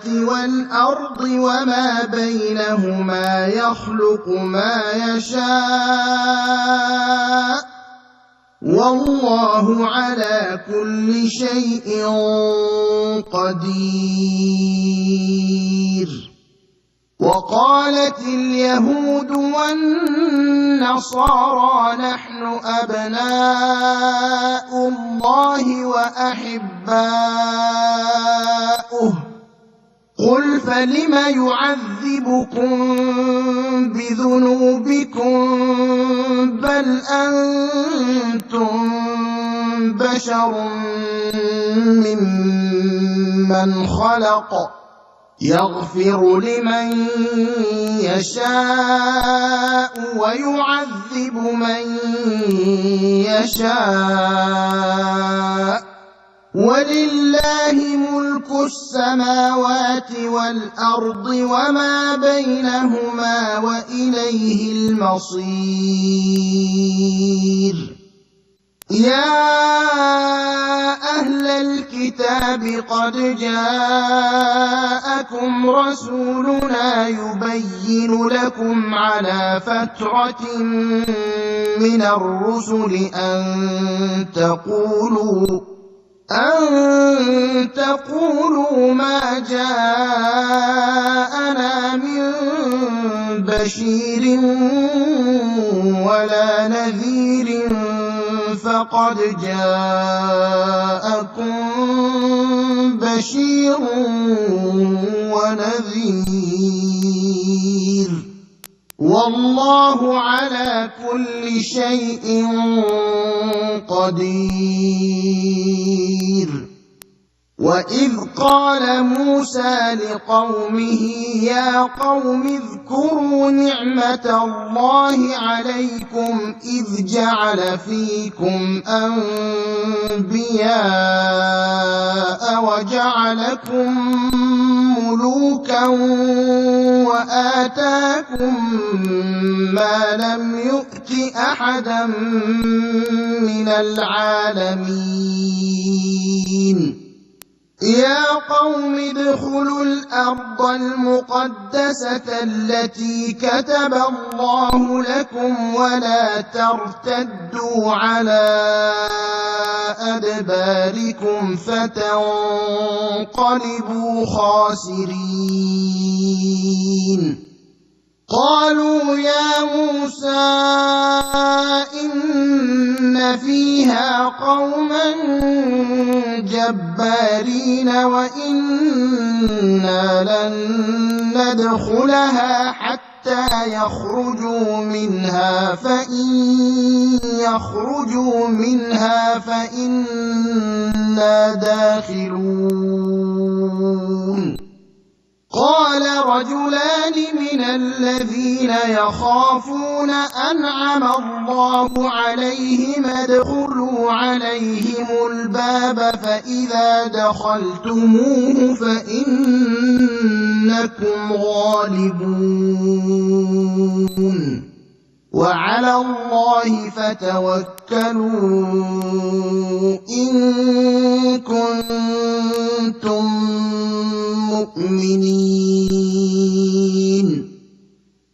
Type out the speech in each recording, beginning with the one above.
والأرض وما بينهما يخلق ما يشاء والله على كل شيء قدير. وقالت اليهود والنصارى نحن أبناء الله وأحباؤه قل فلم يعذبكم بذنوبكم بل أنتم بشر ممن خلق يغفر لمن يشاء ويعذب من يشاء ولله ملك السماوات والأرض وما بينهما وإليه المصير. يا أهل الكتاب قد جاءكم رسولنا يبين لكم على فترة من الرسل أن تقولوا ما جاءنا من بشير ولا نذير فقد جاءكم بشير ونذير والله على كل شيء قدير. وإذ قال موسى لقومه يا قوم اذكروا نعمة الله عليكم إذ جعل فيكم أنبياء وجعلكم ملوكا وآتاكم ما لم يؤت أحدا من العالمين. يا قوم ادخلوا الأرض المقدسة التي كتب الله لكم ولا ترتدوا على أدباركم فتنقلبوا خاسرين. قالوا يا موسى إن فيها قوما جبارين وإنا لن ندخلها حتى يخرجوا منها فإن يخرجوا منها فإنا داخلون. قال رجلان من الذين يخافون أنعم الله عليهم ادخلوا عليهم الباب فإذا دخلتموه فإنكم غالبون وعلى الله فتوكلوا إن كنتم مؤمنين.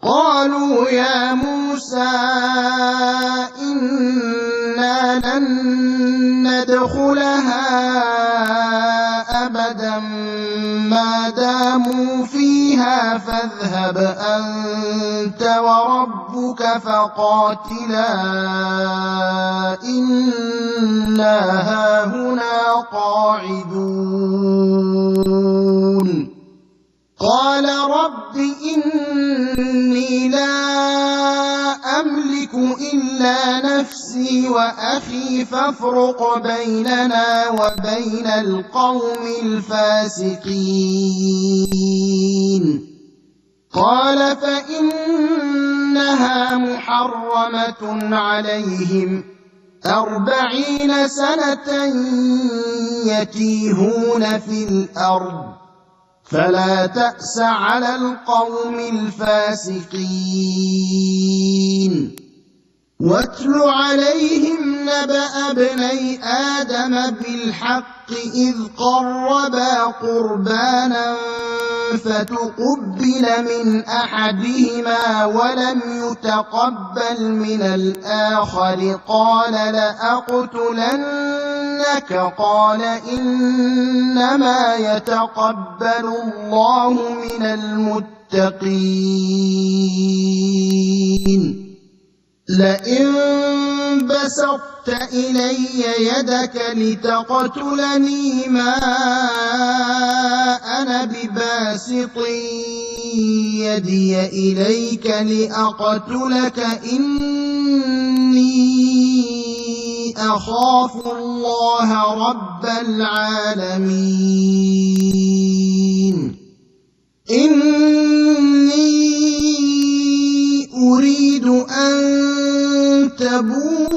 قالوا يا موسى إنا لن ندخلها أبدا ما داموا فيها فاذهب أنت وربك فقاتلا إنا هاهنا قاعدون. قال رب إني لا أملك إلا نفسي وأخي فافرق بيننا وبين القوم الفاسقين. قال فإنها محرمة عليهم 40 سنة يتيهون في الأرض فلا تأس على القوم الفاسقين. واتل عليهم نبأ ابني آدم بالحق إذ قربا قربانا فتقبل من أحدهما ولم يتقبل من الآخر قال لأقتلنك قال إنما يتقبل الله من المتقين لئن بسطت إلي يدك لتقتلني ما أنا بباسط يدي إليك لأقتلك إني أخاف الله رب العالمين إني أريد أن تبوء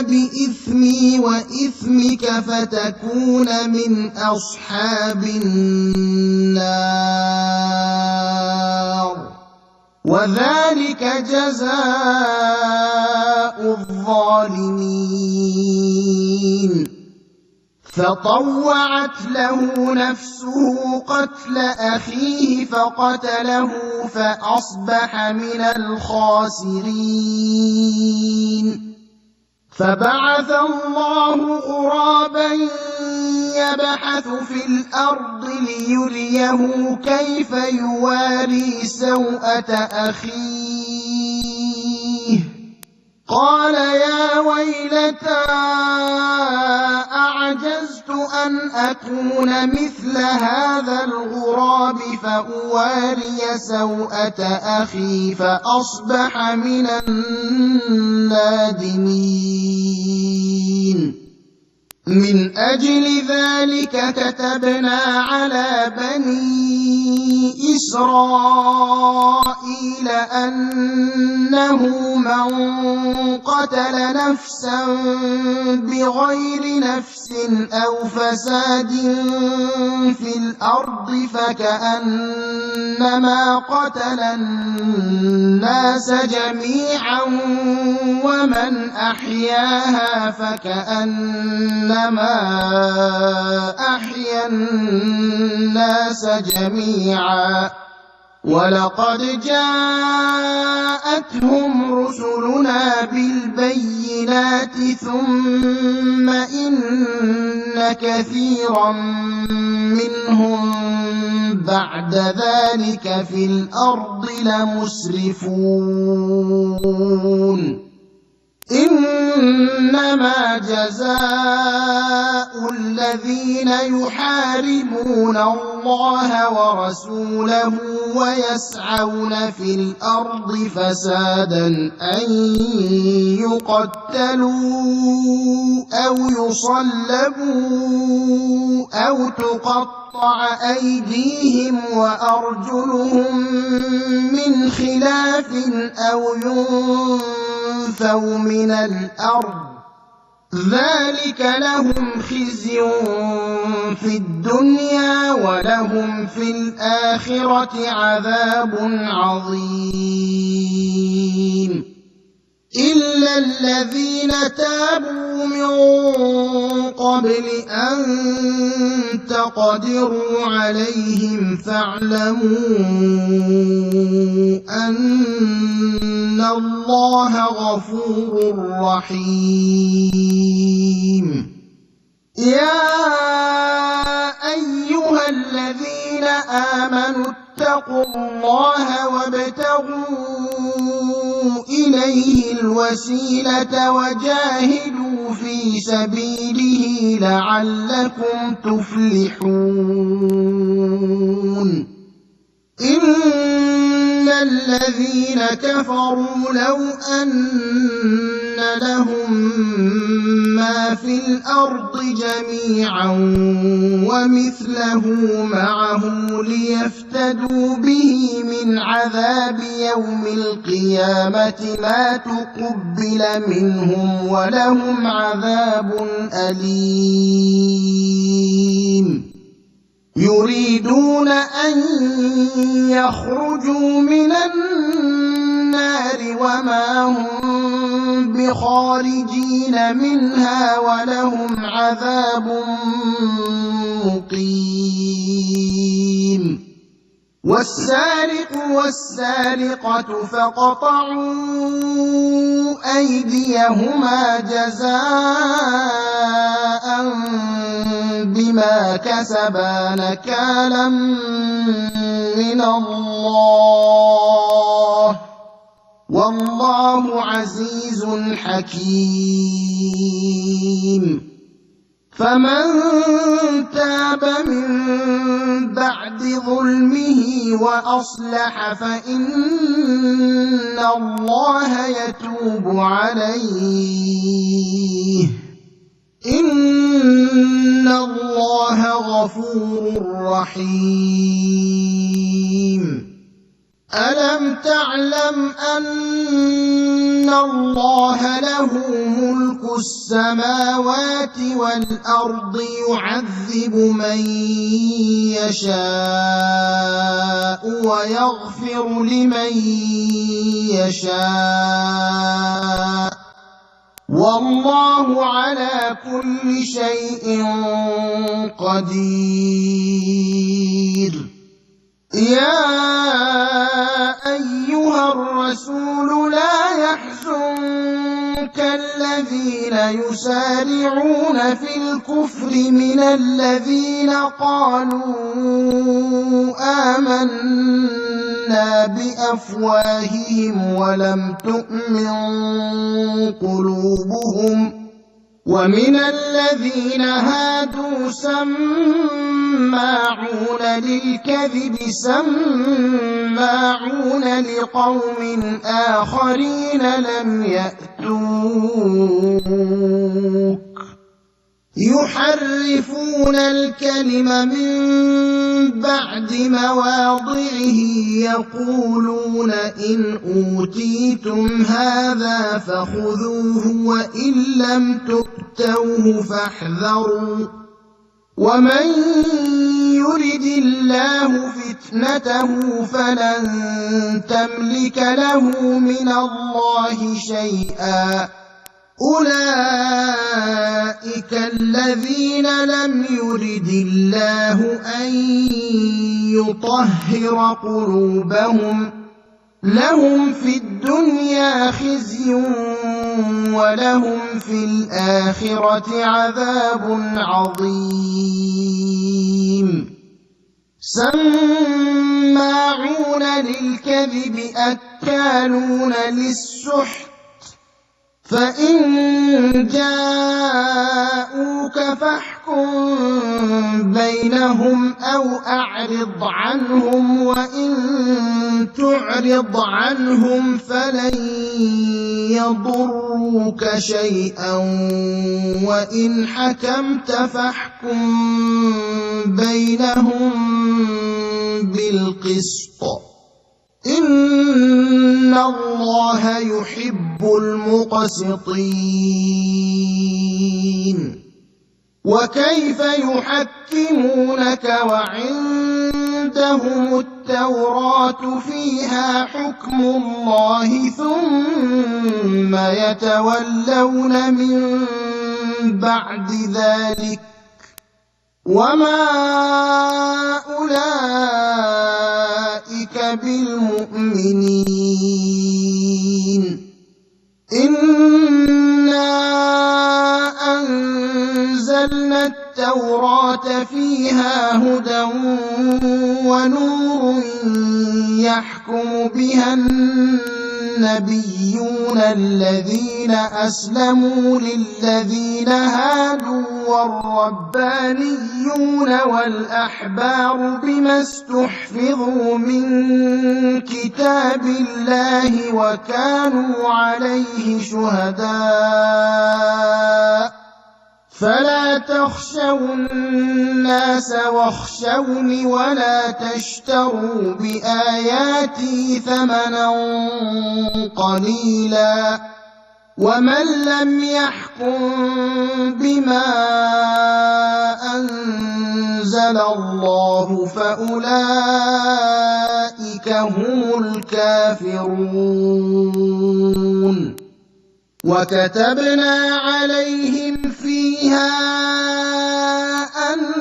بإثمي وإثمك فتكون من أصحاب النار وذلك جزاء الظالمين فطوعت له نفسه قتل أخيه فقتله فأصبح من الخاسرين فبعث الله غرابا يبحث في الأرض ليريه كيف يواري سوءة أخيه قال يا ويلتى أعجزت أن أكون مثل هذا الغراب فأواري سوءة أخي فأصبح من النادمين من أجل ذلك كتبنا على بني إسرائيل أنه من قتل نفسا بغير نفس أو فساد في الأرض فكأنما قتل الناس جميعا ومن أحياها فكأنما أحيا الناس جميعا ولقد جاءتهم رسلنا بالبينات ثم إن كثيرا منهم بعد ذلك في الأرض لمسرفون إنما جزاء الذين يحاربون الله ورسوله ويسعون في الأرض فسادا أن يقتلوا أو يصلبوا أو تقطع أيديهم وأرجلهم من خلاف أو ينفوا من الأرض ذلك لهم خزي في الدنيا ولهم في الآخرة عذاب عظيم إلا الذين تابوا من قبل أن تقدروا عليهم فاعلموا أن الله غفور رحيم يا أيها الذين آمنوا اتقوا الله وابتغوا إليه الوسيلة وجاهدوا في سبيله لعلكم تفلحون إن الذين كفروا لو أن لهم ما في الأرض جميعا ومثله معه ليفتدوا به من عذاب يوم القيامة ما تقبل منهم ولهم عذاب أليم يريدون أن يخرجوا من النار النَّارِ وَمَا هُم بِخَارِجِينَ مِنْهَا وَلَهُمْ عَذَابٌ مُّقِيمٌ وَالسَّارِقُ وَالسَّارِقَةُ فَاقْطَعُوا أَيْدِيَهُمَا جَزَاءً بِمَا كَسَبَا نَكَالًا مِّنَ اللَّهِ ۗ وَاللَّهُ عَزِيزٌ حَكِيمٌ فَمَن تَابَ مِن بَعْدِ ظُلْمِهِ وَأَصْلَحَ فَإِنَّ اللَّهَ يَتُوبُ عَلَيْهِ ۗ إِنَّ اللَّهَ غَفُورٌ رَّحِيمٌ أَلَمْ تَعْلَمْ أَنَّ اللَّهَ لَهُ مُلْكُ السَّمَاوَاتِ وَالْأَرْضِ يُعَذِّبُ مَن يَشَاءُ وَيَغْفِرُ لِمَن يَشَاءُ ۗ وَاللَّهُ عَلَىٰ كُلِّ شَيْءٍ قَدِيرٌ يَا أَيُّهَا الرَّسُولُ لَا يَحْزُنكَ الَّذِينَ يُسَارِعُونَ فِي الْكُفْرِ مِنَ الَّذِينَ قَالُوا آمَنَّا بِأَفْوَاهِهِمْ وَلَمْ تُؤْمِن قُلُوبُهُمْ ۛ وَمِنَ الَّذِينَ هَادُوا سَمَّاعُونَ لِلْكَذِبِ سَمَّاعُونَ لِقَوْمٍ آخَرِينَ لَمْ يَأْتُوكَ ۖ يُحَرِّفُونَ الْكَلِمَ مِن بَعْدِ مَوَاضِعِهِ يَقُولُونَ إِنْ أُوتِيتُمْ هَٰذَا فَخُذُوهُ وَإِن لَّمْ تُؤْتَوْهُ فَاحْذَرُوا ۚ وَمَن يُرِدِ اللَّهُ فِتْنَتَهُ فَلَن تَمْلِكَ لَهُ مِنَ اللَّهِ شَيْئًا ۚ أُولَٰئِكَ الَّذِينَ لَمْ يُرِدِ اللَّهُ أَن يُطَهِّرَ قُلُوبَهُمْ ۚ لَهُمْ فِي الدُّنْيَا خِزْيٌ وَلَهُمْ فِي الْآخِرَةِ عَذَابٌ عَظِيمٌ سَمَّاعُونَ لِلْكَذِبِ أَكَّالُونَ لِلسُّحْتِ ۚ فَإِن جَاءُوكَ فَاحْكُم بَيْنَهُمْ أَوْ أَعْرِضْ عَنْهُمْ ۖ وَإِن تُعْرِضْ عَنْهُمْ فَلَن يَضُرُّوكَ شَيْئًا ۖ وَإِنْ حَكَمْتَ فَاحْكُم بَيْنَهُم بِالْقِسْطِ ۚ إِنَّ اللَّهَ يُحِبُّ الْمُقْسِطِينَ وَكَيْفَ يُحَكِّمُونَكَ وَعِندَهُمُ التَّوْرَاةُ فِيهَا حُكْمُ اللَّهِ ثُمَّ يَتَوَلَّوْنَ مِن بَعْدِ ذَٰلِكَ ۚ وَمَا أُولَٰئِكَ بِالْمُؤْمِنِينَ إِنَّا أَنزَلْنَا التَّوْرَاةَ فِيهَا هُدًى وَنُورٌ يَحْكُمُ بِهَا النَّبِيُّونَ الَّذِينَ أَسْلَمُوا لِلَّذِينَ هَادُوا وَالرَّبَّانِيُّونَ وَالْأَحْبَارُ بِمَا اسْتُحْفِظُوا مِن كِتَابِ اللَّهِ وَكَانُوا عَلَيْهِ شُهَدَاءَ ۚ فَلَا تَخْشَوُا النَّاسَ وَاخْشَوْنِ وَلَا تَشْتَرُوا بِآيَاتِي ثَمَنًا قَلِيلًا ۚ وَمَن لَّمْ يَحْكُم بِمَا أَنزَلَ أنزل الله فأولئك هم الكافرون وكتبنا عليهم فيها أن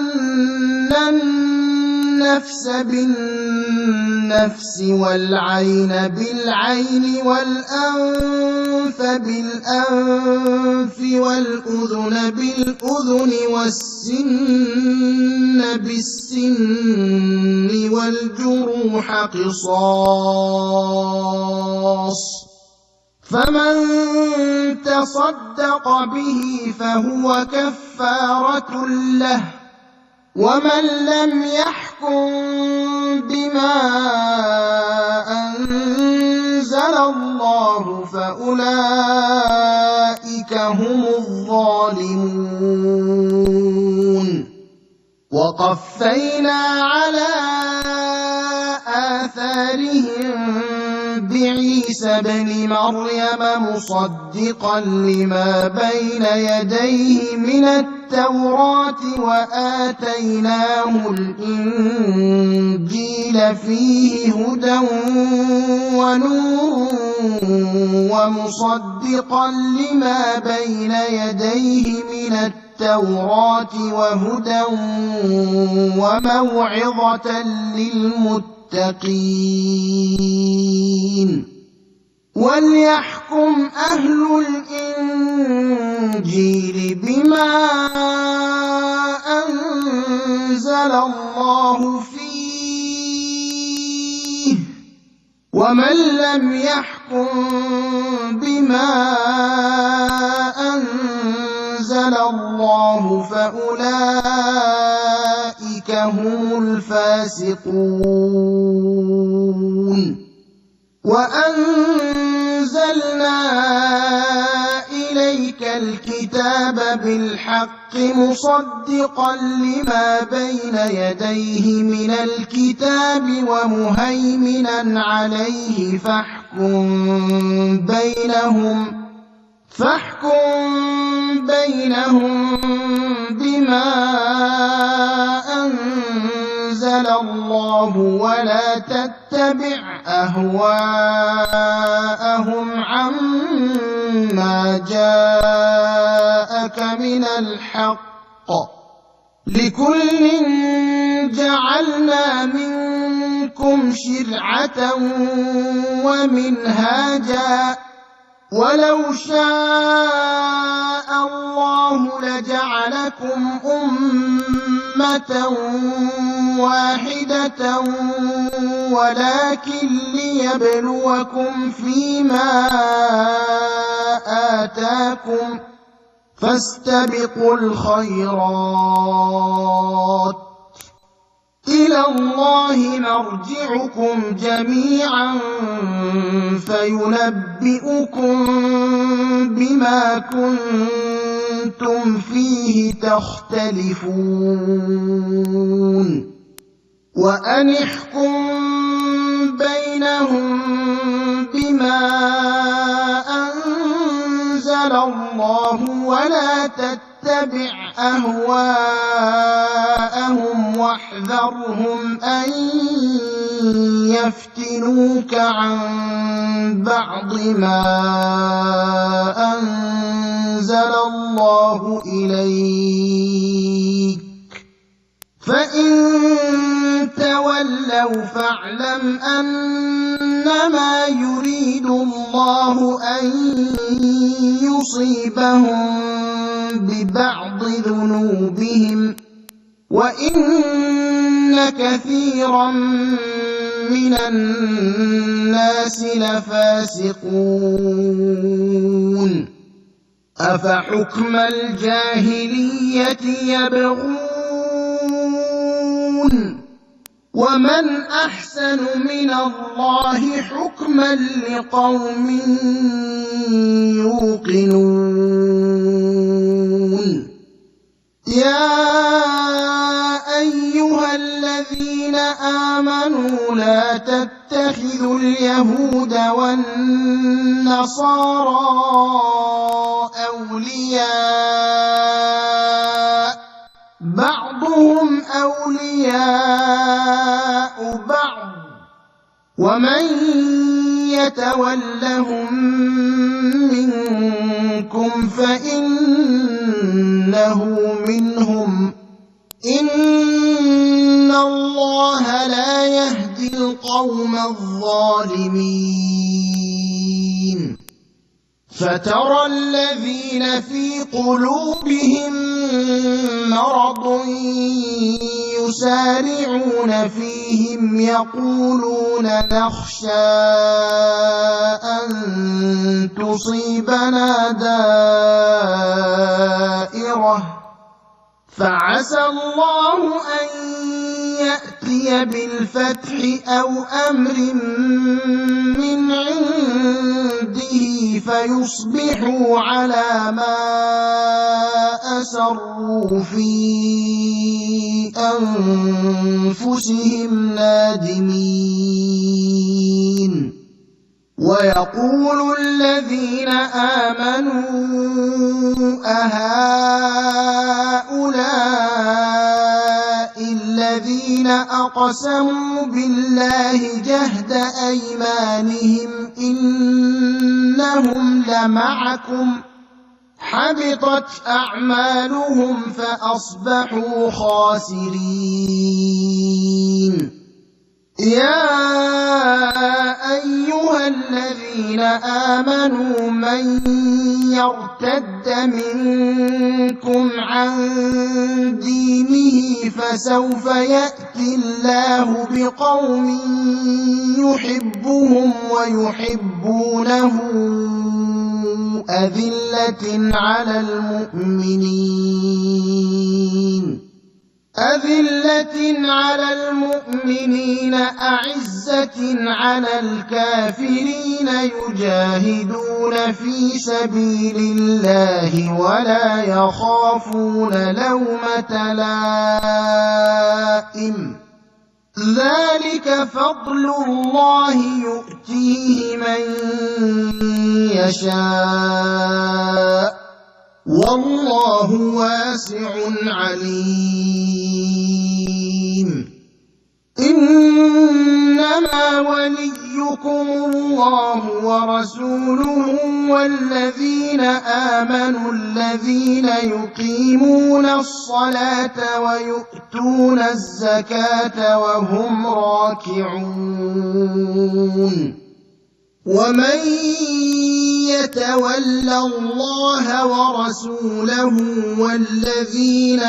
النفس بالنفس والعين بالعين والأنف بالأنف والأذن بالأذن والسن بالسن والجروح قصاص فمن تصدق به فهو كفارة له ومن لم يحكم بما أنزل الله فأولئك هم الظالمون وقفينا على آثارهم بعيسى ابن مريم مصدقا لما بين يديه من التوراة وآتيناه الإنجيل فيه هدى ونور ومصدقا لما بين يديه من التوراة وهدى وموعظة للمتقين وليحكم أهل الإنجيل بما أنزل الله فيه ومن لم يحكم بما أنزل الله فأولئك هم الفاسقون وأنزلنا إليك الكتاب بالحق مصدقا لما بين يديه من الكتاب ومهيمنا عليه فاحكم بينهم بما أنزل الله ولا تتبع أهواءهم عما جاءك من الحق لكل جعلنا منكم شرعة ومنهاجا ولو شاء الله لجعلكم أمة واحدة ولكن ليبلوكم فيما آتاكم فاستبقوا الخيرات إلى الله مرجعكم جميعا فينبئكم بما كنتم فيه تختلفون وأن احكم بينهم بما أنزل الله ولا تتبع أهواءهم واحذرهم أن يفتنوك عن بعض ما أنزل الله إليك فإن تولوا فاعلم أنما يريد الله أن يصيبهم ببعض ذنوبهم وإن كثيرا من الناس لفاسقون أفحكم الجاهلية يبغون ومن أحسن من الله حكما لقوم يوقنون يا أيها الذين آمنوا لا تتخذوا اليهود والنصارى أولياء بعضهم أولياء بعض ومن يتولهم منكم فإنه منهم إن الله لا يهدي القوم الظالمين فترى الذين في قلوبهم مرض يسارعون فيهم يقولون نخشى أن تصيبنا دائرة فعسى الله أن يأتي بالفتح أو أمر من عنده فيصبحوا على ما أسروا في أنفسهم نادمين ويقول الذين آمنوا أهؤلاء الذين أقسموا بالله جهد أيمانهم إنهم لمعكم حبطت أعمالهم فأصبحوا خاسرين يا أيها الذين آمنوا من يرتد منكم عن دينه فسوف يأتي الله بقوم يحبهم ويحبونه أذلة على المؤمنين أعزة على الكافرين يجاهدون في سبيل الله ولا يخافون لومة لائم ذلك فضل الله يؤتيه من يشاء والله واسع عليم إنما وليكم الله ورسوله والذين آمنوا الذين يقيمون الصلاة ويؤتون الزكاة وهم راكعون ومن يتول الله ورسوله والذين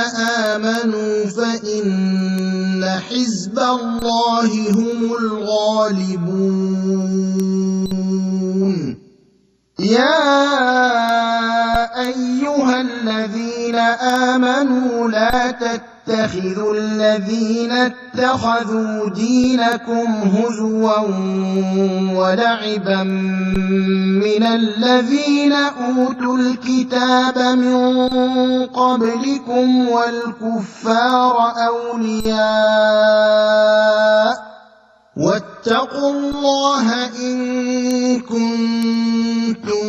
آمنوا فإن حزب الله هم الغالبون يا أيها الذين آمنوا لا تتخذوا الذين اتخذوا دينكم هزوا ولعبا من الذين أوتوا الكتاب من قبلكم والكفار أولياء واتقوا الله إن كنتم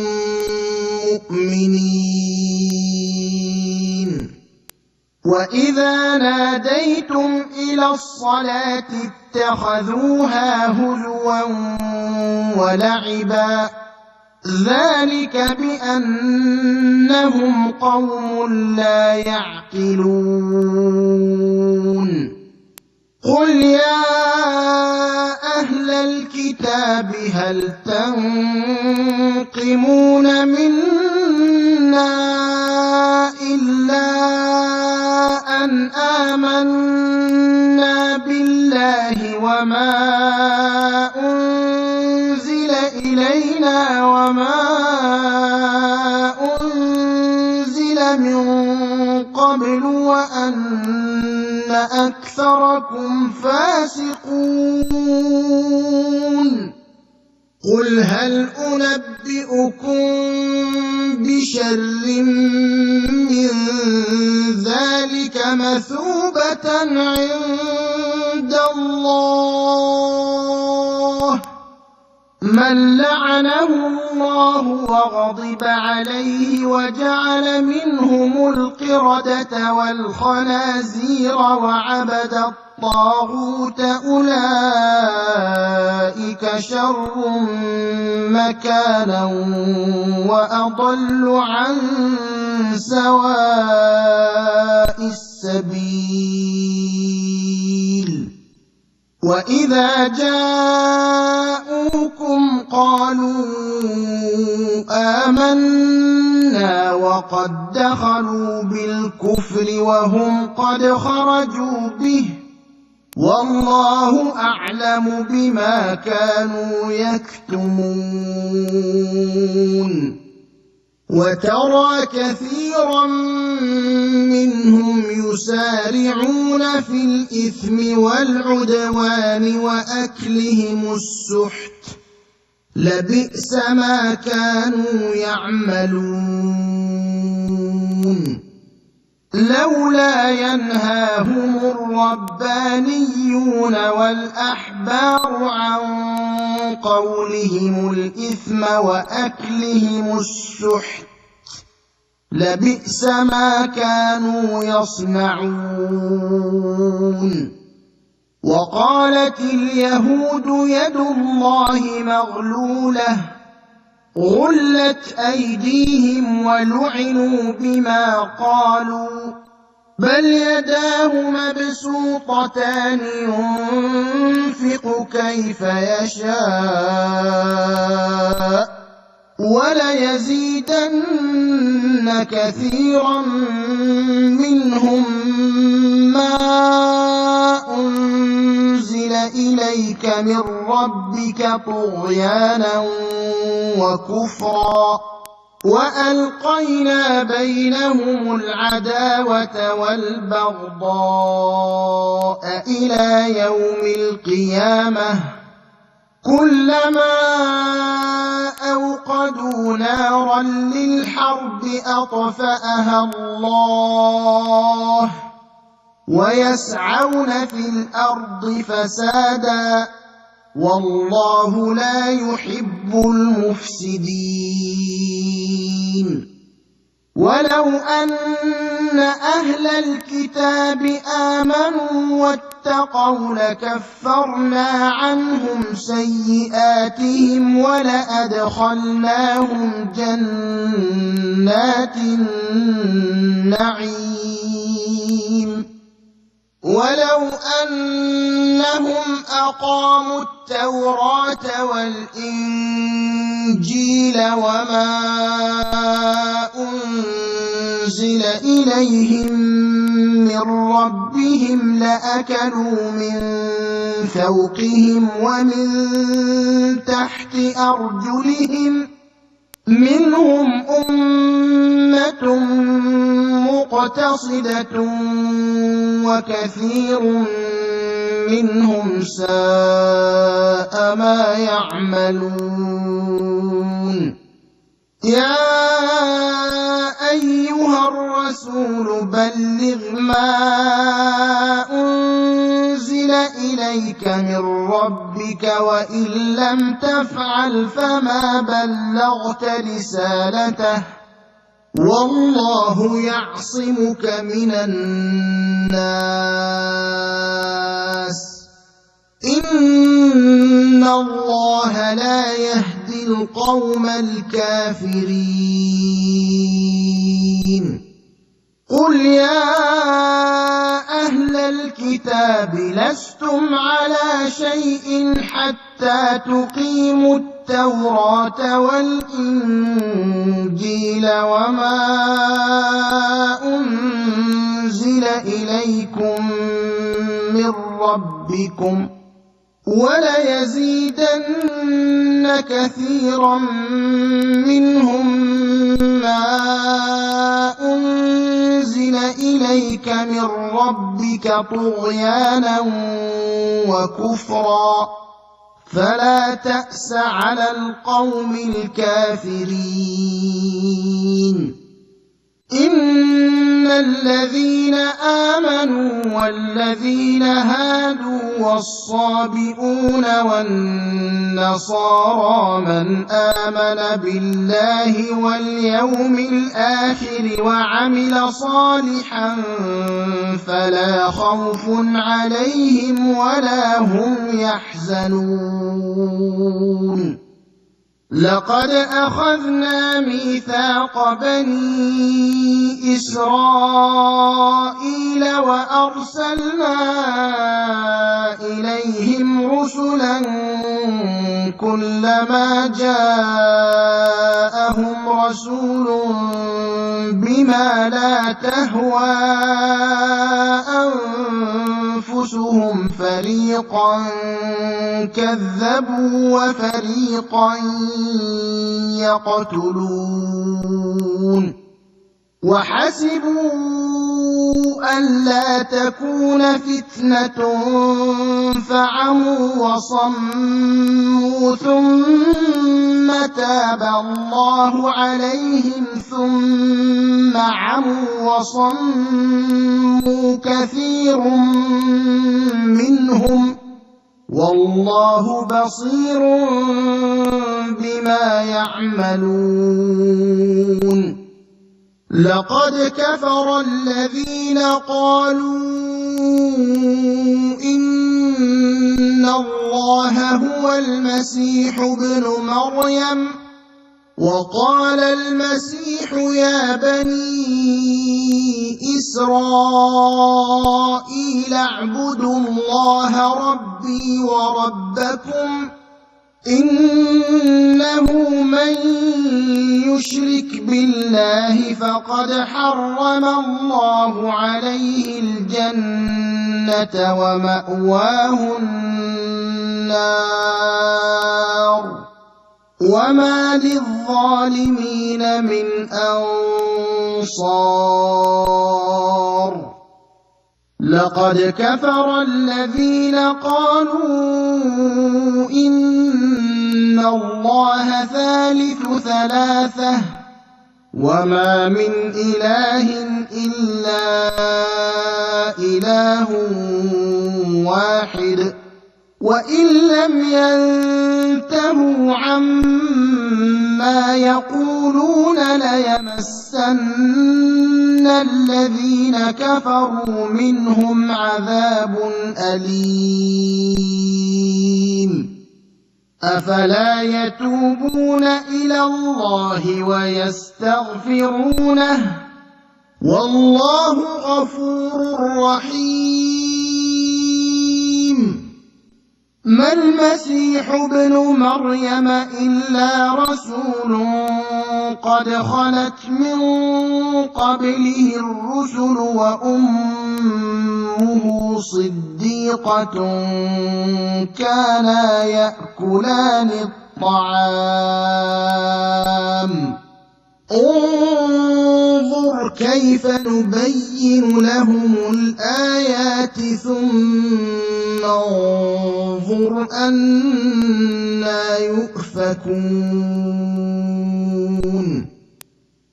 مؤمنين وإذا ناديتم إلى الصلاة اتخذوها هزوا ولعبا ذلك بأنهم قوم لا يعقلون قل يا أهل الكتاب هل تنقمون منا إلا أن آمنا بالله وما أنزل إلينا وما أنزل من قبل وأن أكثركم فاسقون قل هل أنبئكم بشر من ذلك مثوبة عند الله مَن لَّعَنَهُ اللَّهُ وَغَضِبَ عَلَيْهِ وَجَعَلَ مِنْهُمُ الْقِرَدَةَ وَالْخَنَازِيرَ وَعَبَدَ الطَّاغُوتَ أُولَٰئِكَ شَرٌّ مَّكَانًا وَأَضَلُّ عَن سَوَاءِ السَّبِيلِ وَإِذَا جَاءُوكُمْ قَالُوا آمَنَّا وَقَد دَّخَلُوا بِالْكُفْرِ وَهُمْ قَدْ خَرَجُوا بِهِ وَاللَّهُ أَعْلَمُ بِمَا كَانُوا يَكْتُمُونَ وَتَرَىٰ كَثِيرًا مِّنْهُمْ يُسَارِعُونَ فِي الْإِثْمِ وَالْعُدْوَانِ وَأَكْلِهِمُ السُّحْتَ ۚ لَبِئْسَ مَا كَانُوا يَعْمَلُونَ لَوْلَا يَنْهَاهُمُ الرَّبَّانِيُّونَ وَالْأَحْبَارُ عَن قَوْلِهِمُ الْإِثْمَ وَأَكْلِهِمُ السُّحْتَ ۚ لَبِئْسَ مَا كَانُوا يَصْنَعُونَ وَقَالَتِ الْيَهُودُ يَدُ اللَّهِ مَغْلُولَةٌ غُلَّتْ أَيْدِيهِمْ وَلُعِنُوا بِمَا قَالُوا بَلْ يَدَاهُ مَبْسُوطَتَانِ يُنفِقُ كَيْفَ يَشَاءُ وَلَيَزِيدَنَّ كَثِيرًا مِّنْهُم مَّا أُنزِلَ إِلَيْكَ مِن رَّبِّكَ طُغْيَانًا وَكُفْرًا وَأَلْقَيْنَا بَيْنَهُمُ الْعَدَاوَةَ وَالْبَغْضَاءَ إِلَىٰ يَوْمِ الْقِيَامَةِ كُلَّمَا أَوْقَدُوا نَارًا لِّلْحَرْبِ أَطْفَأَهَا اللَّهُ ۚ وَيَسْعَوْنَ فِي الْأَرْضِ فَسَادًا ۚ وَاللَّهُ لَا يُحِبُّ الْمُفْسِدِينَ وَلَوْ أَنَّ أَهْلَ الْكِتَابِ آمَنُوا وَاتَّقَوْا لَكَفَّرْنَا عَنْهُمْ سَيِّئَاتِهِمْ وَلَأَدْخَلْنَاهُمْ جَنَّاتِ النَّعِيمِ وَلَوْ أَنَّهُمْ أَقَامُوا التَّوْرَاةَ وَالْإِنجِيلَ وَمَا أُنزِلَ إِلَيْهِم مِّن رَّبِّهِمْ لَأَكَلُوا مِن فَوْقِهِمْ وَمِن تَحْتِ أَرْجُلِهِم ۚ مِّنْهُمْ أُمَّةٌ مُّقْتَصِدَةٌ وَكَثِيرٌ مِّنْهُمْ سَاءَ مَا يَعْمَلُونَ يَا أَيُّهَا الرَّسُولُ بَلِّغْ مَا أُنزِلَ إِلَيْكَ مِن رَّبِّكَ وَإِن لَّمْ تَفْعَلْ فَمَا بَلَّغْتَ رِسَالَتَهُ ۚ وَاللَّهُ يَعْصِمُكَ مِنَ النَّاسِ ۗ إِنَّ اللَّهَ لَا يَهْدِي الْقَوْمَ الْكَافِرِينَ قُلْ يَا أَهْلَ الْكِتَابِ لَسْتُمْ عَلَىٰ شَيْءٍ حَتَّىٰ تُقِيمُوا التَّوْرَاةَ وَالْإِنجِيلَ وَمَا أُنزِلَ إِلَيْكُم مِّن رَّبِّكُمْ ۗ وَلَيَزِيدَنَّ كَثِيرًا مِّنْهُم مَّا أُنزِلَ إِلَيْكَ مِن رَّبِّكَ طُغْيَانًا وَكُفْرًا ۖ فَلَا تَأْسَ عَلَى الْقَوْمِ الْكَافِرِينَ إن الذين آمنوا والذين هادوا والصابئون والنصارى من آمن بالله واليوم الآخر وعمل صالحا فلا خوف عليهم ولا هم يحزنون لقد أخذنا ميثاق بني إسرائيل وأرسلنا إليهم رسلا كلما جاءهم رسول بما لا تهوى أنفسهم فريقا كذبوا وفريقا يقتلون وحسبوا ألا تكون فتنة فعموا وصموا ثم تاب الله عليهم ثم عموا وصموا كثير منهم والله بصير بما يعملون لقد كفر الذين قالوا إن الله هو المسيح ابن مريم وقال المسيح يا بني إسرائيل اعبدوا الله ربي وربكم إنه من يشرك بالله فقد حرم الله عليه الجنة ومأواه النار وما للظالمين من أنصار لقد كفر الذين قالوا إن الله ثالث ثلاثة وما من إله إلا إله واحد وإن لم ينتهوا عما يقولون ليمسن الذين كفروا منهم عذاب أليم أفلا يتوبون إلى الله ويستغفرونه والله غفور رحيم ما المسيح ابن مريم إلا رسول قد خلت من قبله الرسل وأمه صديقة كانا يأكلان الطعام انظر كيف نبين لهم الآيات ثم انظر أنى يؤفكون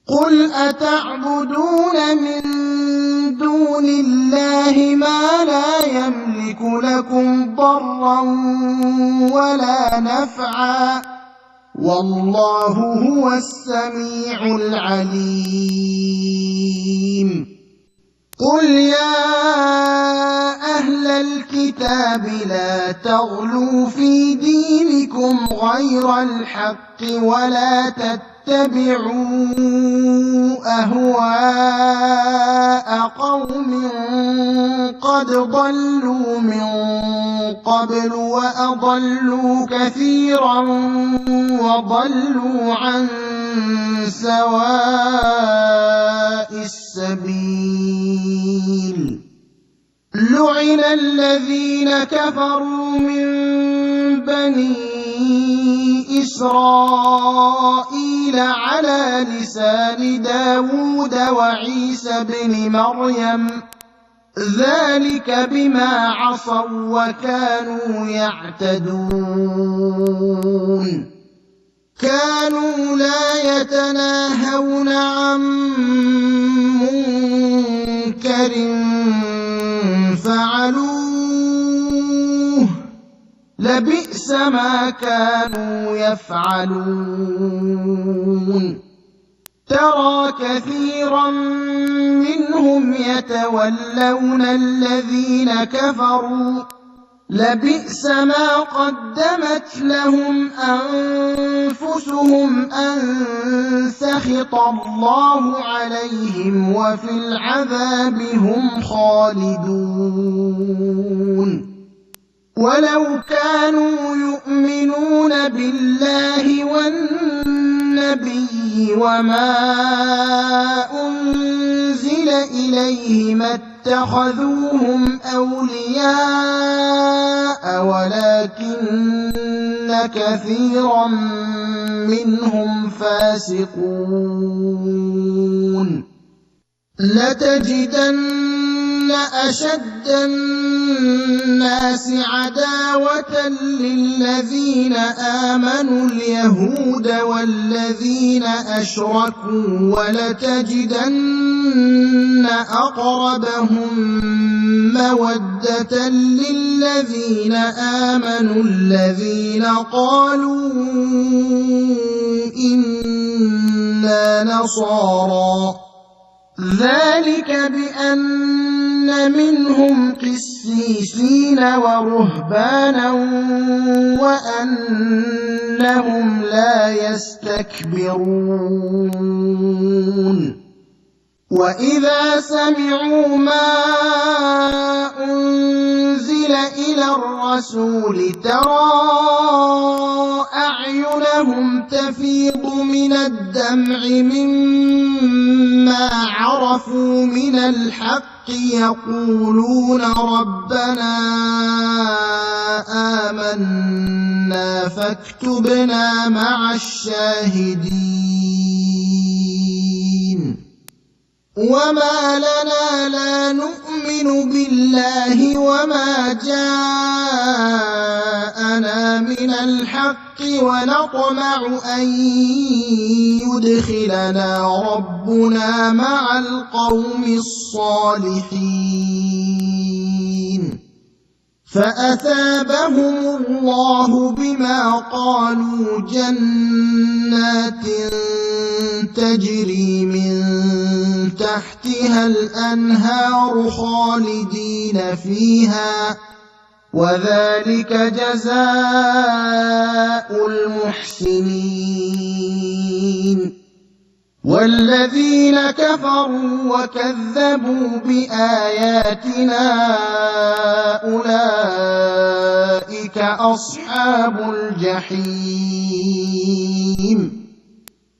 قل أتعبدون من دون الله ما لا يملك لكم ضرا ولا نفعا والله هو السميع العليم قل يا أهل الكتاب لا تغلوا في دينكم غير الحق ولا تتبعوا أهواء قوم قد ضلوا من قبل وأضلوا كثيرا وضلوا عن سواء السبيل لعن الذين كفروا من بني إسرائيل على لسان داود وعيسى بن مريم ذلك بما عصوا وكانوا يعتدون كانوا لا يتناهون عن منكر فعلوه لبئس ما كانوا يفعلون ترى كثيرا منهم يتولون الذين كفروا لبئس ما قدمت لهم أنفسهم أن سخط الله عليهم وفي العذاب هم خالدون ولو كانوا يؤمنون بالله والنبي وما أنزل إليه ما اتخذوهم أولياء ولكن كثيرا منهم فاسقون لتجدن أشد الناس عداوة للذين آمنوا اليهود والذين أشركوا ولتجدن أقربهم مودة للذين آمنوا الذين قالوا إنا نصارى ذلك بأن منهم قسيسين ورهبانا وأنهم لا يستكبرون وإذا سمعوا ما أنزل إلى الرسول ترى أعينهم تفيض من الدمع مما عرفوا من الحق يقولون ربنا آمنا فاكتبنا مع الشاهدين وما لنا لا نؤمن بالله وما جاءنا من الحق ونطمع أن يدخلنا ربنا مع القوم الصالحين فأثابهم الله بما قالوا جنات تجري من تحتها الأنهار خالدين فيها وذلك جزاء المحسنين والذين كفروا وكذبوا بآياتنا أولئك أصحاب الجحيم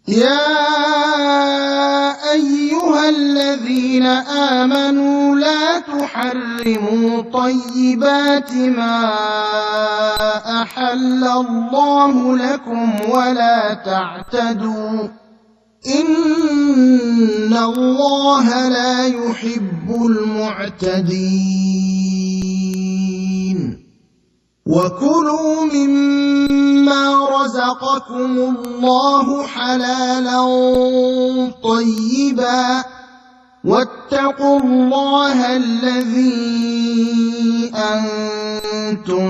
يا أيها الذين آمنوا لا تحرموا طيبات ما أحل الله لكم ولا تعتدوا إن الله لا يحب المعتدين وكلوا مما رزقكم الله حلالا طيبا واتقوا الله الذي أنتم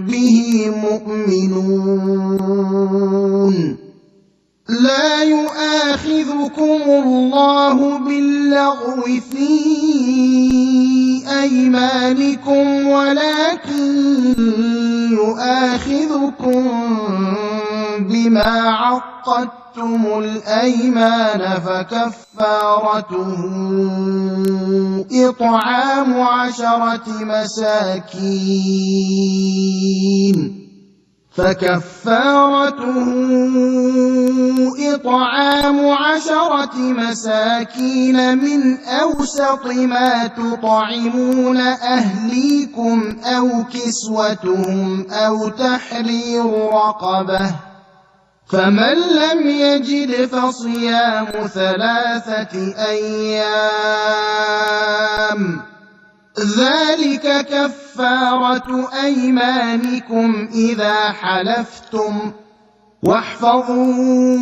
به مؤمنون لا يؤاخذكم الله باللغو في أيمانكم ولكن يؤاخذكم بما عقدتم الأيمان فكفارته إطعام 10 مساكين من أوسط ما تطعمون أهليكم أو كسوتهم أو تحرير رقبة فمن لم يجد فصيام 3 أيام ذلك كفارة أيمانكم إذا حلفتم واحفظوا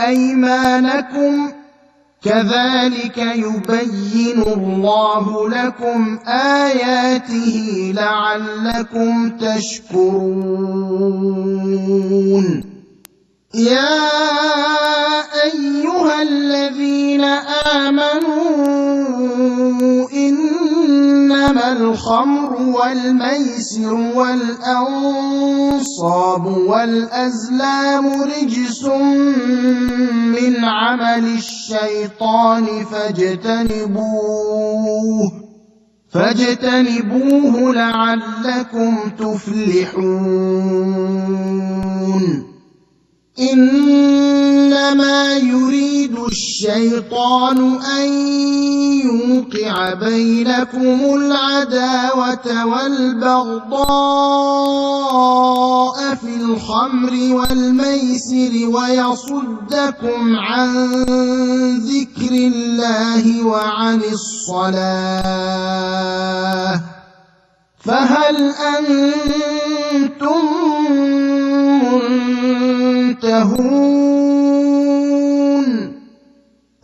أيمانكم كذلك يبين الله لكم آياته لعلكم تشكرون يا أيها الذين آمنوا إنما الخمر والميسر والأنصاب والأزلام رجس من عمل الشيطان فاجتنبوه لعلكم تفلحون إنما يريد الشيطان أن يوقع بينكم العداوة والبغضاء في الخمر والميسر ويصدكم عن ذكر الله وعن الصلاة فهل أنتم منتهون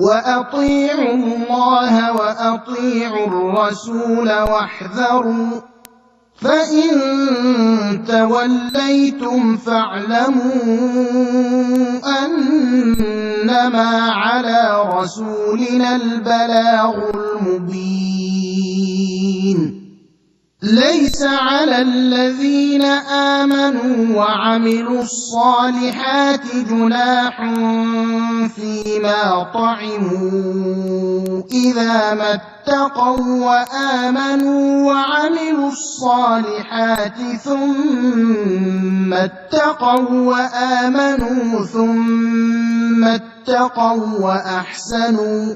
وأطيعوا الله وأطيعوا الرسول واحذروا فإن توليتم فاعلموا أنما على رسولنا البلاغ المبين ليس على الذين آمنوا وعملوا الصالحات جناح فيما طعموا إذا ما اتقوا وآمنوا وعملوا الصالحات ثم اتقوا وآمنوا ثم اتقوا وأحسنوا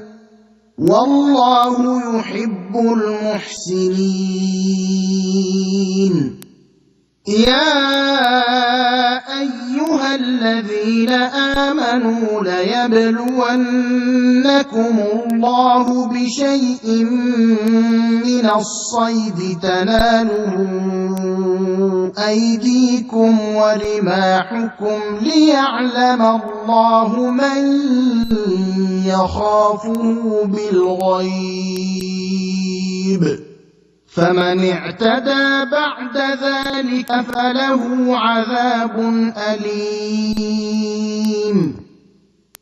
والله يحب المحسنين يا أيها الذين آمنوا ليبلونكم الله بشيء من الصيد تناله أيديكم ورماحكم ليعلم الله من يخافه بالغيب فمن اعتدى بعد ذلك فله عذاب أليم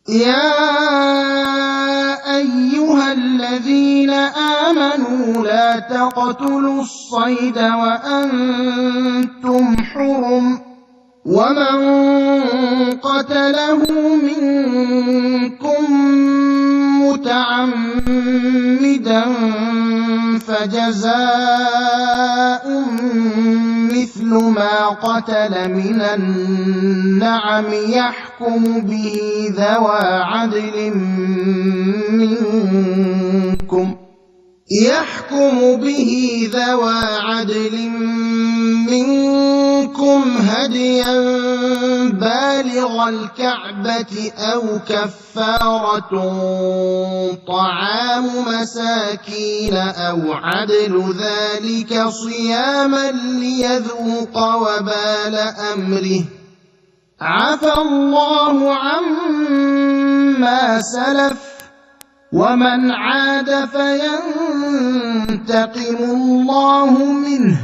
يا أيها الذين آمنوا لا تقتلوا الصيد وأنتم حرم ومن قتله منكم متعمدا فجزاء مثل ما قتل من النعم يحكم به ذوى عدل منكم هديا بالغ الكعبة أو كفارة طعام مساكين أو عدل ذلك صياما ليذوق وبال أمره عفى الله عما سلف ومن عاد فينتقم الله منه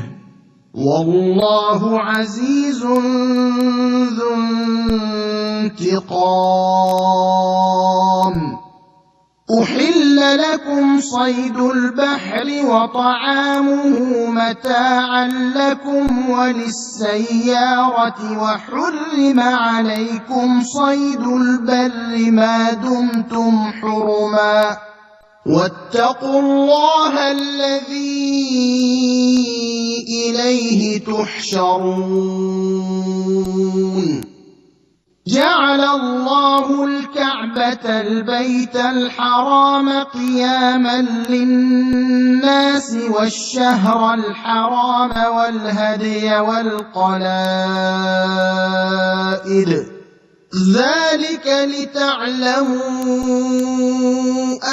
والله عزيز ذو انتقام أحل لكم صيد البحر وطعامه متاعا لكم وللسيارة وحرم عليكم صيد البر ما دمتم حرما واتقوا الله الذي إليه تحشرون جعل الله الكعبة البيت الحرام قياما للناس والشهر الحرام والهدي والقلائد ذلك لتعلموا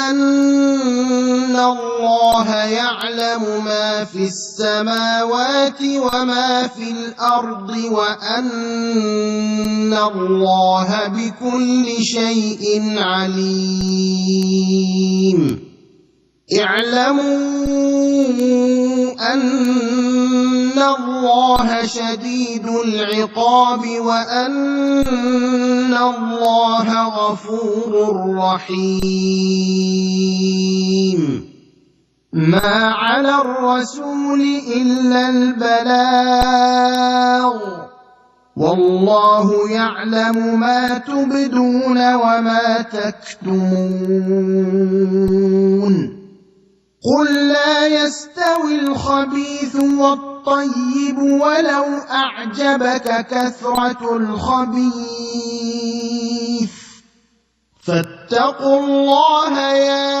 أن الله يعلم ما في السماوات وما في الأرض وأن الله بكل شيء عليم. اعلموا أن الله شديد العقاب وأن الله غفور رحيم. ما على الرسول إلا البلاغ، والله يعلم ما تبدون وما تكتمون. قل لا يستوي الخبيث والطيب ولو أعجبك كثرة الخبيث، فاتقوا الله يا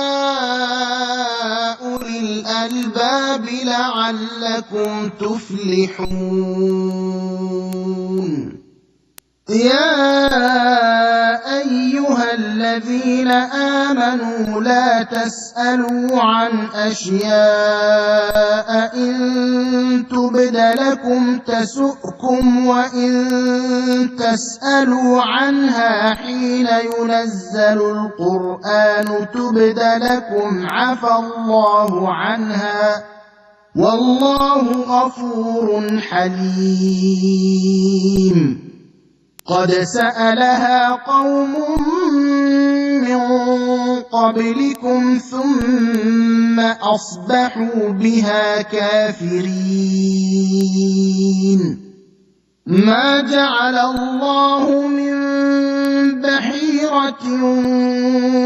أولي الألباب لعلكم تفلحون. يا أيها الذين آمنوا لا تسألوا عن أشياء إن تبد لكم تسؤكم وإن تسألوا عنها حين ينزل القرآن تبد لكم عفى الله عنها والله غفور حليم. قد سألها قوم من قبلكم ثم أصبحوا بها كافرين. ما جعل الله من بحيرة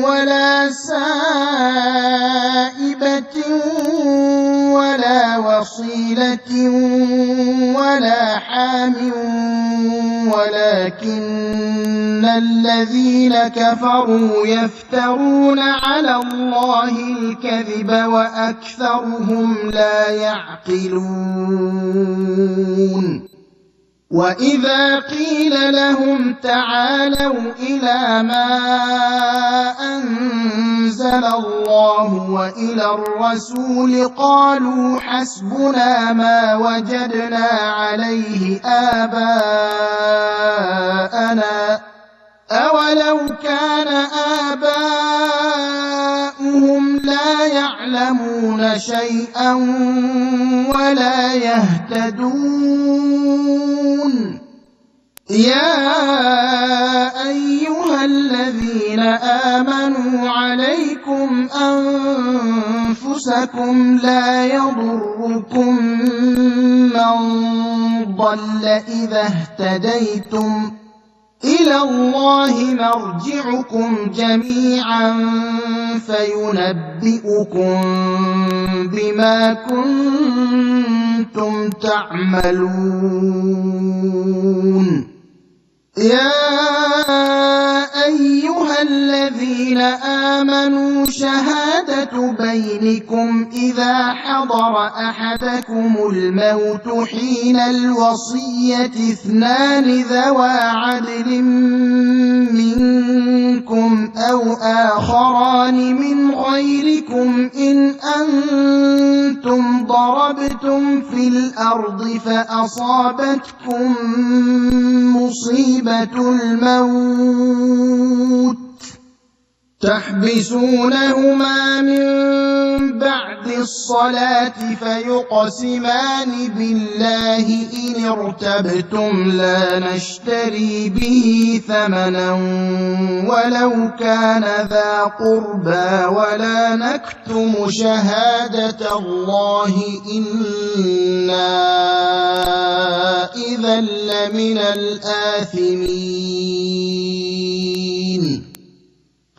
ولا سائبة ولا وصيلة ولا حام ولكن الذين كفروا يفترون على الله الكذب وأكثرهم لا يعقلون. وإذا قيل لهم تعالوا إلى ما أنزل الله وإلى الرسول قالوا حسبنا ما وجدنا عليه آباءنا أولو كان آباؤهم لا يعلمون شيئا ولا يهتدون. يا أيها الذين آمنوا عليكم أنفسكم لا يضركم من ضل إذا اهتديتم إلى الله مرجعكم جميعا فينبئكم بما كنتم تعملون. يا أيها الذين آمنوا شهادة بينكم إذا حضر أحدكم الموت حين الوصية اثنان ذوى عدل منكم أو آخران من غيركم إن أنتم ضربتم في الأرض فأصابتكم مصيبة الموت تحبسونهما من بعد الصلاة فيقسمان بالله إن ارتبتم لا نشتري به ثمنا ولو كان ذا قربى ولا نكتم شهادة الله إنا إذا لمن الآثمين.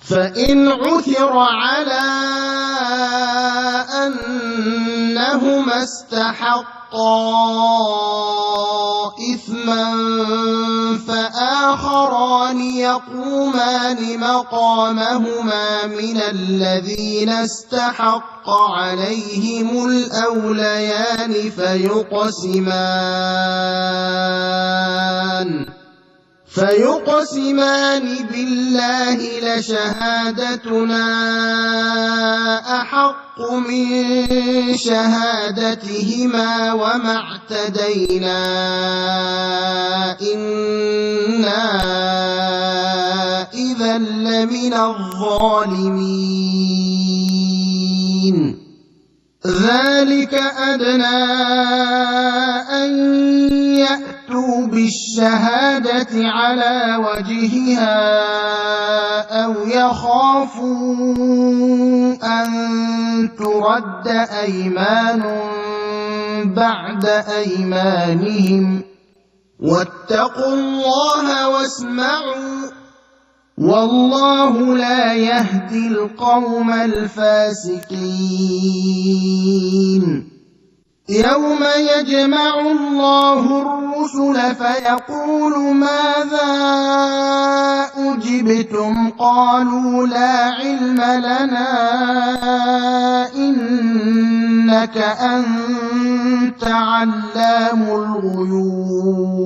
فإن عثر على أنهما استحقا إثما فآخران يقومان مقامهما من الذين استحق عليهم الأوليان فيقسمان بالله لشهادتنا أحق من شهادتهما وما اعتدينا إنا إذا لمن الظالمين ذلك أدنى أن يأتوا بالشهادة على وجهها أو يخافوا أن ترد أيمان بعد أيمانهم واتقوا الله واسمعوا والله لا يهدي القوم الفاسقين يوم يجمع الله الرسل فيقول ماذا أجبتم قالوا لا علم لنا إنك أنت علام الغيوب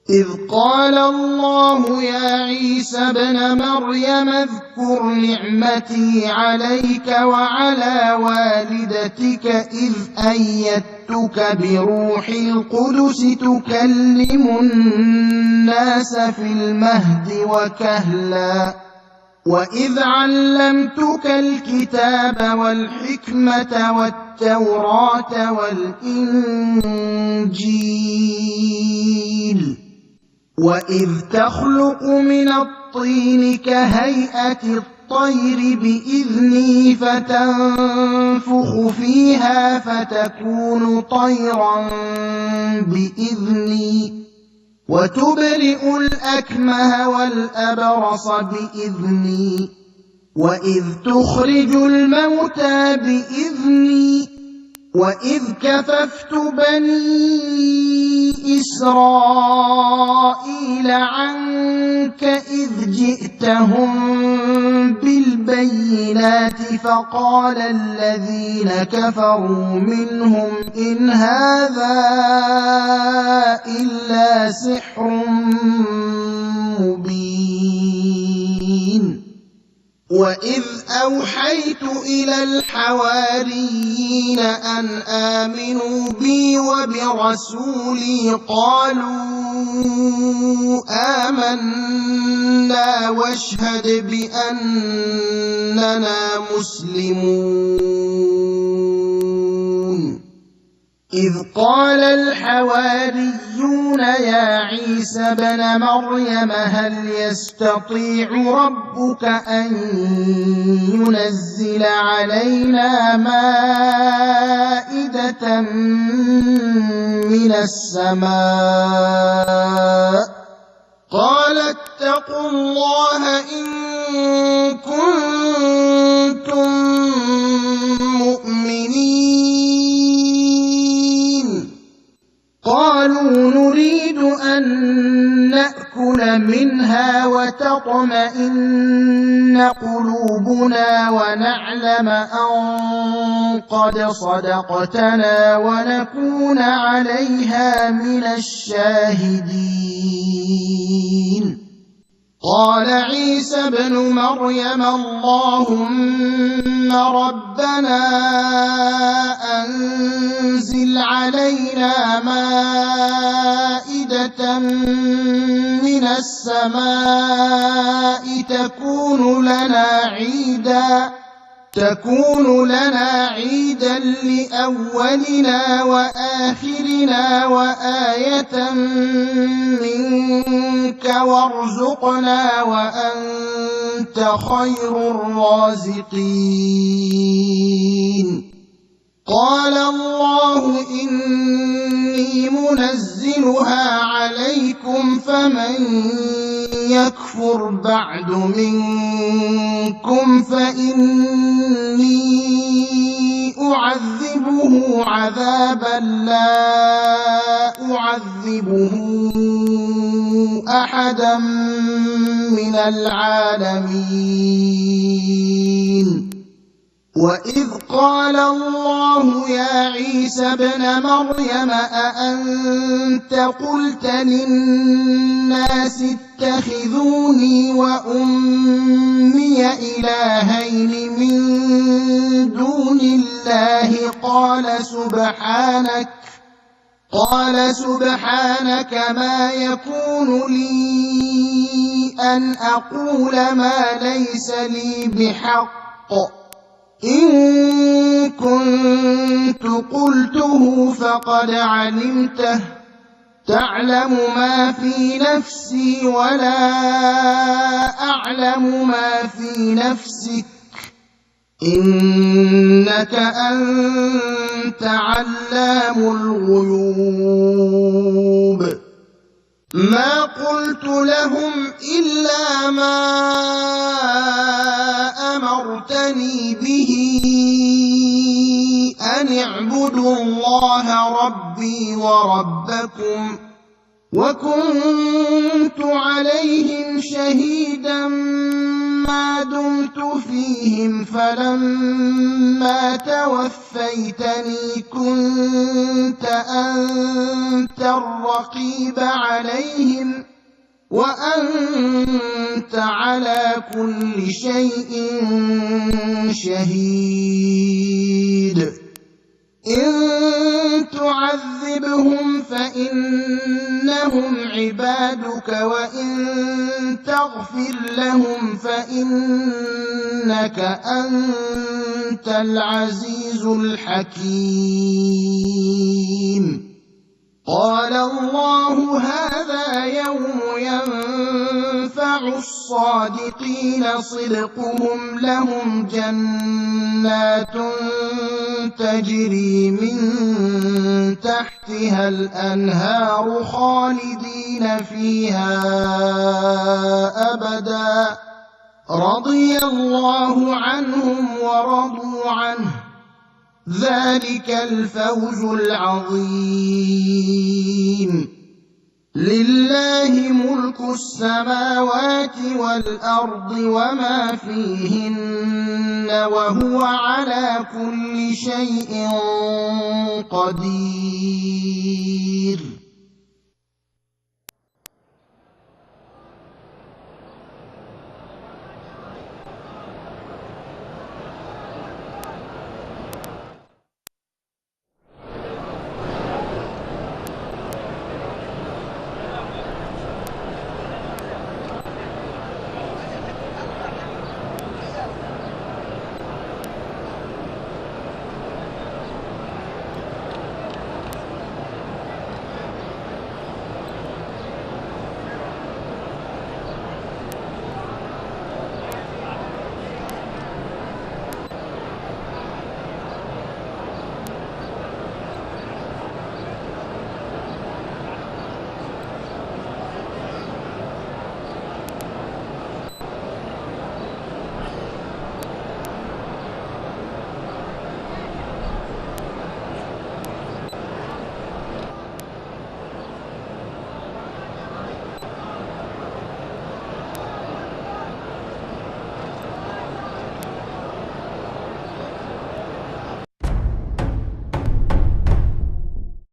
إذ قال الله يا عيسى ابن مريم اذكر نعمتي عليك وعلى والدتك إذ أيدتك بروح القدس تكلم الناس في المهد وكهلا وإذ علمتك الكتاب والحكمة والتوراة والإنجيل وإذ تخلق من الطين كهيئة الطير بإذني فتنفخ فيها فتكون طيرا بإذني وتبرئ الأكمه والأبرص بإذني وإذ تخرج الموتى بإذني وإذ كففت بني إسرائيل عنك إذ جئتهم بالبينات فقال الذين كفروا منهم إن هذا إلا سحر مبين وإذ أوحيت إلى الحواريين أن آمنوا بي وبرسولي قالوا آمنا واشهد بأننا مسلمون إذ قال الحواريون يا عيسى ابن مريم هل يستطيع ربك أن ينزل علينا مائدة من السماء قال اتقوا الله إن كنتم مؤمنين قالوا نريد أن نأكل منها وتطمئن قلوبنا ونعلم أن قد صدقتنا ونكون عليها من الشاهدين قال عيسى ابن مريم اللهم ربنا أنزل علينا مائدة من السماء تكون لنا عيدا لأولنا وآخرنا وآية منك وارزقنا وأنت خير الرازقين قال الله إني منزلها عليكم فمن يكفر بعد منكم فإني أعذبه عذابا لا أعذبه أحدا من العالمين وإذ قال الله يا عيسى ابن مريم أأنت قلت للناس اتخذوني وأمي إلهين من دون الله قال سبحانك ما يكون لي أن أقول ما ليس لي بحق إن كنت قلته فقد علمته تعلم ما في نفسي ولا أعلم ما في نفسك إنك أنت علام الغيوب ما قلت لهم إلا ما أمرتني به أن اعبدوا الله ربي وربكم وكنت عليهم شهيدا ما دمت فيهم فلما توفيتني كنت أنت الرقيب عليهم وأنت على كل شيء شهيد إن تعذبهم فإنهم عبادك وإن تغفر لهم فإنك أنت العزيز الحكيم قال الله هذا يوم ينفع الصادقين صدقهم لهم جنات تجري من تحتها الأنهار خالدين فيها أبدا رضي الله عنهم ورضوا عنه ذلك الفوز العظيم لله ملك السماوات والأرض وما فيهن وهو على كل شيء قدير